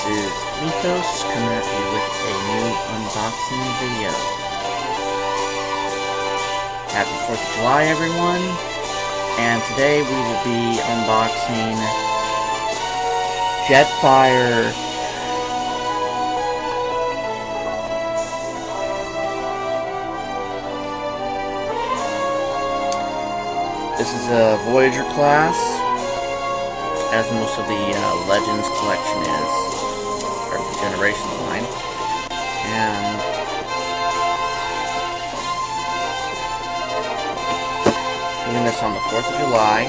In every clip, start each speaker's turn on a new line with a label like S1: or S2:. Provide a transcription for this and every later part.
S1: is Mithos coming at you with a new unboxing video. Happy 4th of July, everyone, and today we will be unboxing Jetfire This is a Voyager class, as most of the Legends collection is, or the Generations line. And doing this on the 4th of July.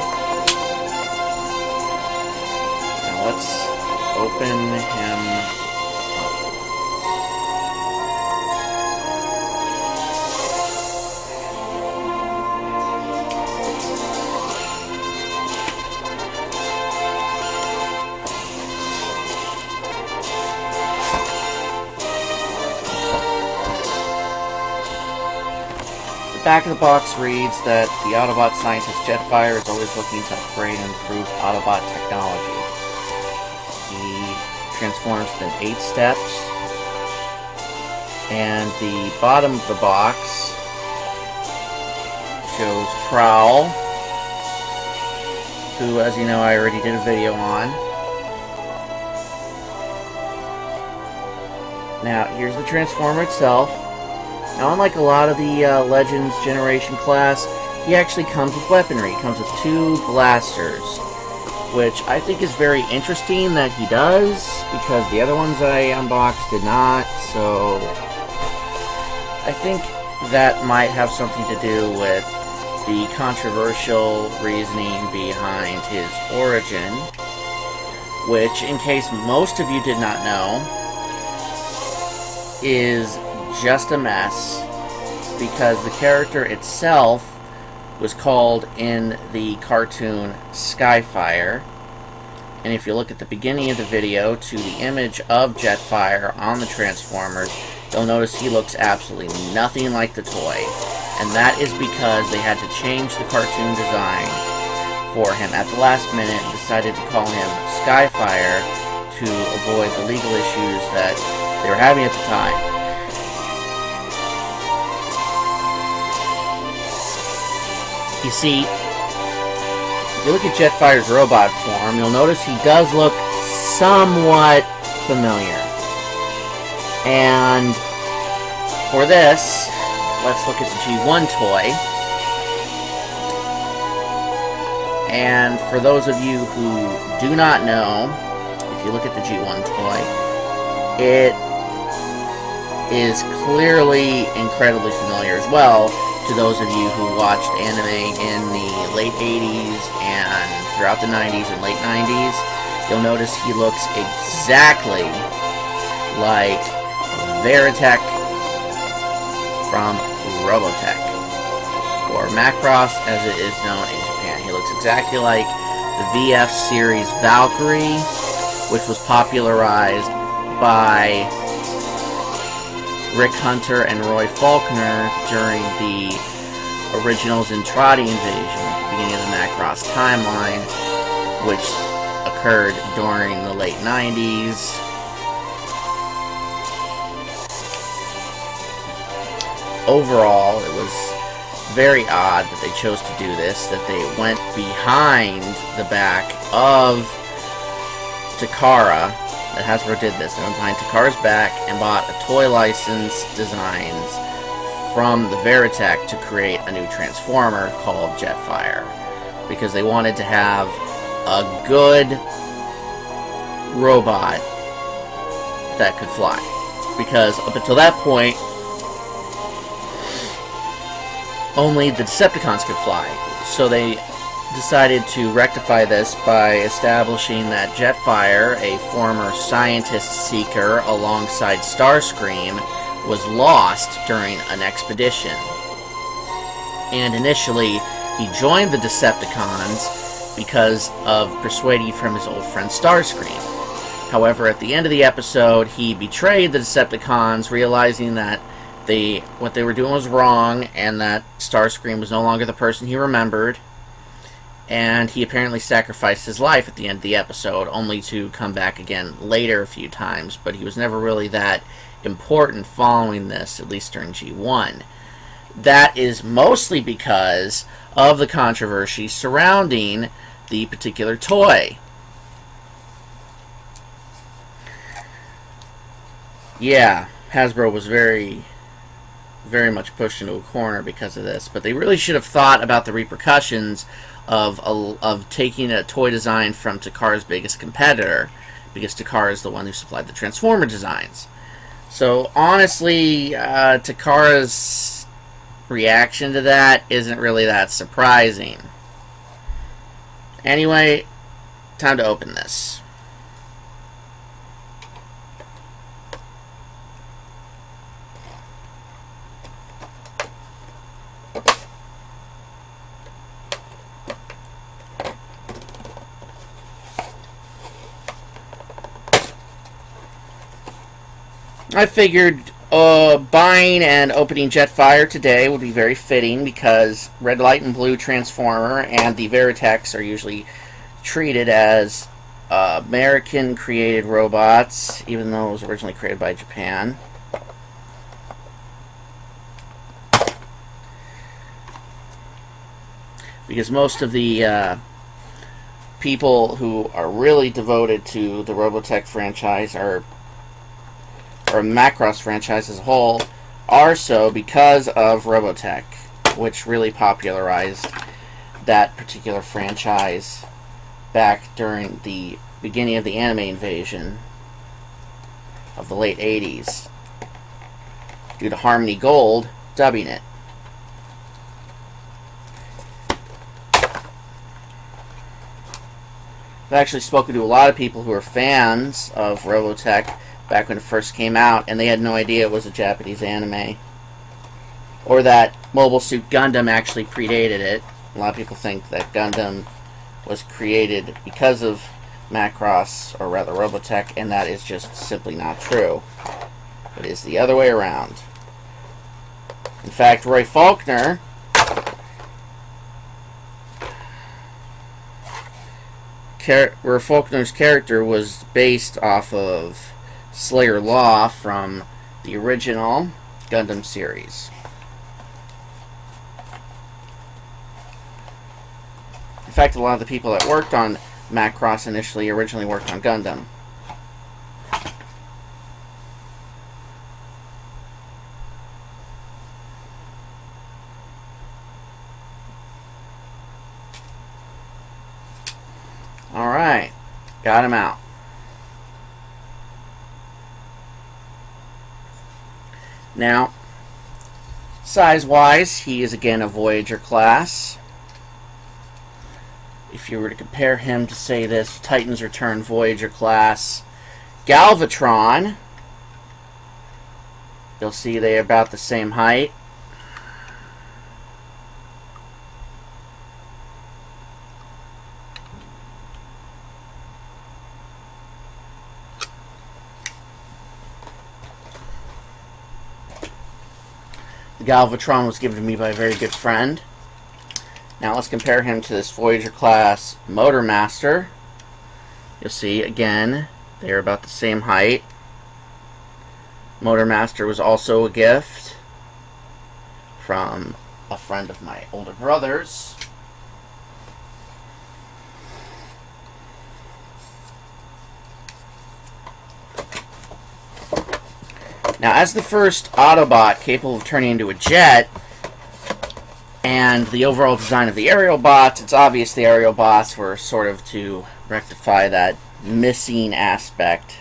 S1: Now let's open him up. The back of the box reads that the Autobot scientist Jetfire is always looking to upgrade and improve Autobot technology. He transforms within 8 steps, and the bottom of the box shows Prowl, who, as you know, I already did a video on. Now, here's the Transformer itself. Now, unlike a lot of the Legends Generation class, he actually comes with weaponry. He comes with 2 blasters, which I think is very interesting that he does, because the other ones I unboxed did not, so I think that might have something to do with the controversial reasoning behind his origin, which, in case most of you did not know, is just a mess, because the character itself was called in the cartoon Skyfire, and if you look at the beginning of the video to the image of Jetfire on the Transformers, you'll notice he looks absolutely nothing like the toy, and that is because they had to change the cartoon design for him at the last minute and decided to call him Skyfire to avoid the legal issues that they were having at the time. You see, if you look at Jetfire's robot form, you'll notice he does look somewhat familiar. And for this, let's look at the G1 toy. And for those of you who do not know, if you look at the G1 toy, it is clearly incredibly familiar as well to those of you who watched anime in the late 80s and throughout the 90s and late 90s. You'll notice he looks exactly like Veritech from Robotech, or Macross as it is known in Japan. He looks exactly like the VF series Valkyrie, which was popularized by Rick Hunter and Roy Faulkner during the original Zentradi invasion at the beginning of the Macross timeline, which occurred during the late 90s. Overall, it was very odd that they chose to do this, that they went behind the back of Takara. That Hasbro did this. They went behind Takara's back and bought a toy license designs from the Veritech to create a new Transformer called Jetfire, because they wanted to have a good robot that could fly. Because up until that point, only the Decepticons could fly. So they decided to rectify this by establishing that Jetfire, a former scientist-seeker alongside Starscream, was lost during an expedition. And initially, he joined the Decepticons because of persuading from his old friend Starscream. However, at the end of the episode, he betrayed the Decepticons, realizing that what they were doing was wrong, and that Starscream was no longer the person he remembered. and he apparently sacrificed his life at the end of the episode, only to come back again later a few times, but he was never really that important following this, at least during G1. That is mostly because of the controversy surrounding the particular toy. Yeah, Hasbro was very much pushed into a corner because of this, but they really should have thought about the repercussions of taking a toy design from Takara's biggest competitor, because Takara is the one who supplied the Transformer designs. So honestly, Takara's reaction to that isn't really that surprising. Anyway, time to open this. I figured buying and opening Jetfire today would be very fitting, because Red, Light, and Blue Transformer and the Veritex are usually treated as American-created robots, even though it was originally created by Japan. Because most of the people who are really devoted to the Robotech franchise or Macross franchise as a whole are so because of Robotech, which really popularized that particular franchise back during the beginning of the anime invasion of the late 80s, due to Harmony Gold dubbing it. I've actually spoken to a lot of people who are fans of Robotech back when it first came out, and they had no idea it was a Japanese anime, or that Mobile Suit Gundam actually predated it. A lot of people think that Gundam was created because of Macross, or rather Robotech, and that is just simply not true. It is the other way around. In fact, Roy Faulkner's character was based off of Slayer Law from the original Gundam series. In fact, a lot of the people that worked on Macross originally worked on Gundam. Alright, got him out. Now, size-wise, he is again a Voyager class. If you were to compare him to, say, this Titan's Return Voyager class Galvatron, you'll see they are about the same height. Galvatron was given to me by a very good friend. Now let's compare him to this Voyager class Motor Master. You'll see, again, they're about the same height. Motor Master was also a gift from a friend of my older brother's. Now, as the first Autobot capable of turning into a jet, and the overall design of the aerial bots, it's obvious the aerial bots were sort of to rectify that missing aspect.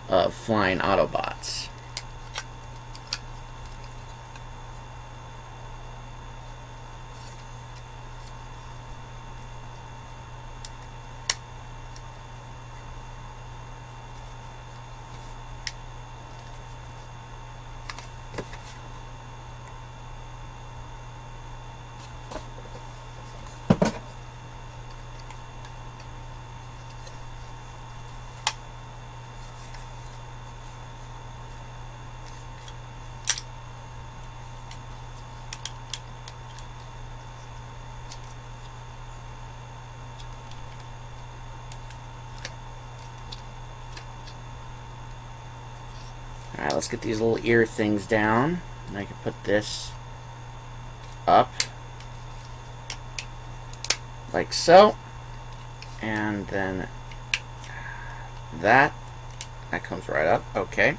S1: Of flying Autobots. Alright, let's get these little ear things down. And I can put this up. Like so. And then that comes right up. Okay.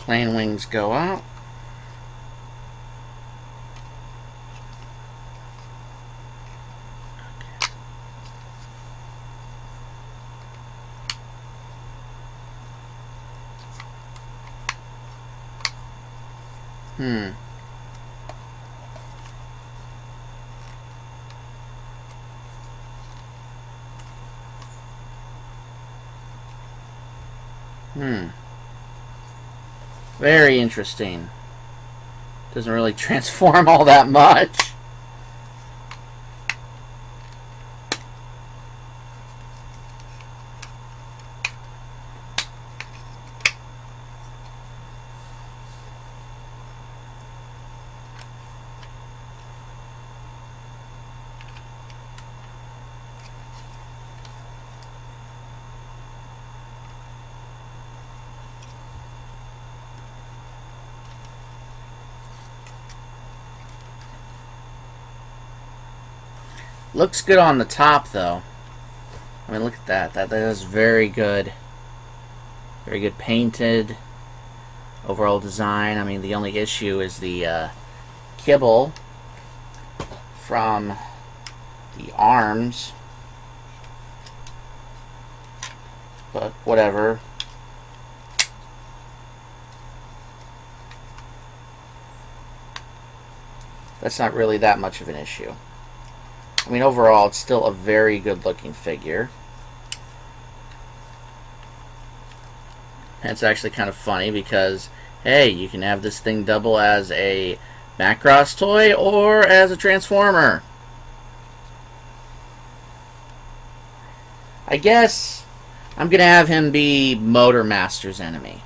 S1: Plain wings go out. Okay. Very interesting. Doesn't really transform all that much. Looks good on the top, though. I mean, look at that. That is very good. Very good painted. Overall design. I mean, the only issue is the kibble from the arms. But whatever. That's not really that much of an issue. I mean, overall, it's still a very good-looking figure. And it's actually kind of funny because, hey, you can have this thing double as a Macross toy or as a Transformer. I guess I'm going to have him be Motor Master's enemy.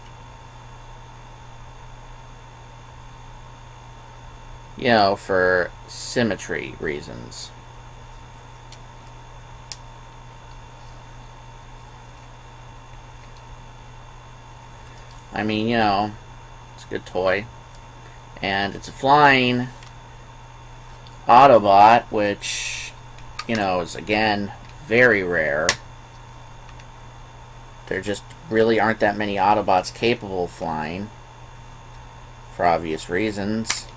S1: You know, for symmetry reasons. I mean, you know, it's a good toy. And it's a flying Autobot, which, you know, is, again, very rare. There just really aren't that many Autobots capable of flying, for obvious reasons.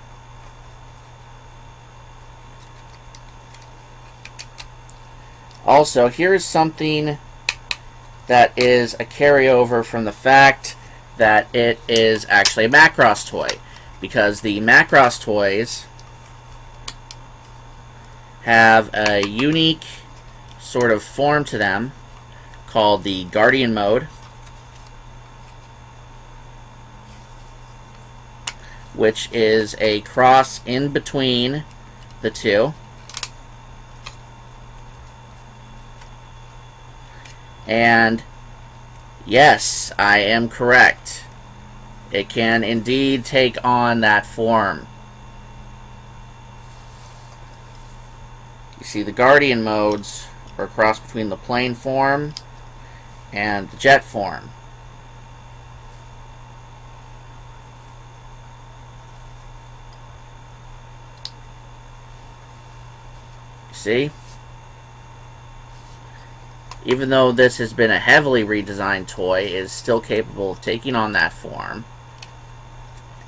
S1: Also, here's something that is a carryover from the fact that it is actually a Macross toy, because the Macross toys have a unique sort of form to them called the Guardian mode, which is a cross in between the two. And yes, I am correct. It can indeed take on that form. You see, the Guardian modes are a cross between the plane form and the jet form. You see? Even though this has been a heavily redesigned toy, it is still capable of taking on that form,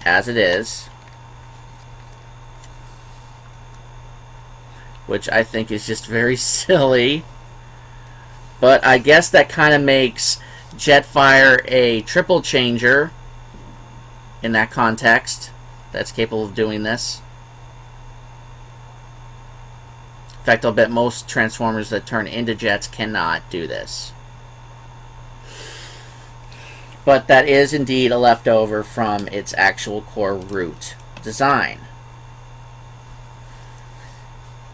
S1: as it is, which I think is just very silly. But I guess that kind of makes Jetfire a triple changer in that context that's capable of doing this. In fact, I'll bet most Transformers that turn into jets cannot do this. But that is indeed a leftover from its actual core root design.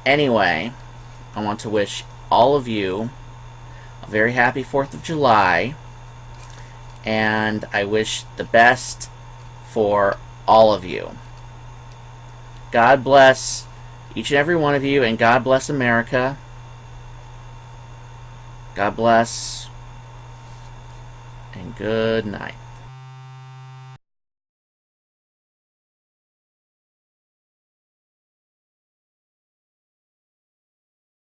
S1: Anyway, I want to wish all of you a very happy 4th of July, and I wish the best for all of you. God bless each and every one of you, and God bless America. God bless, and good night.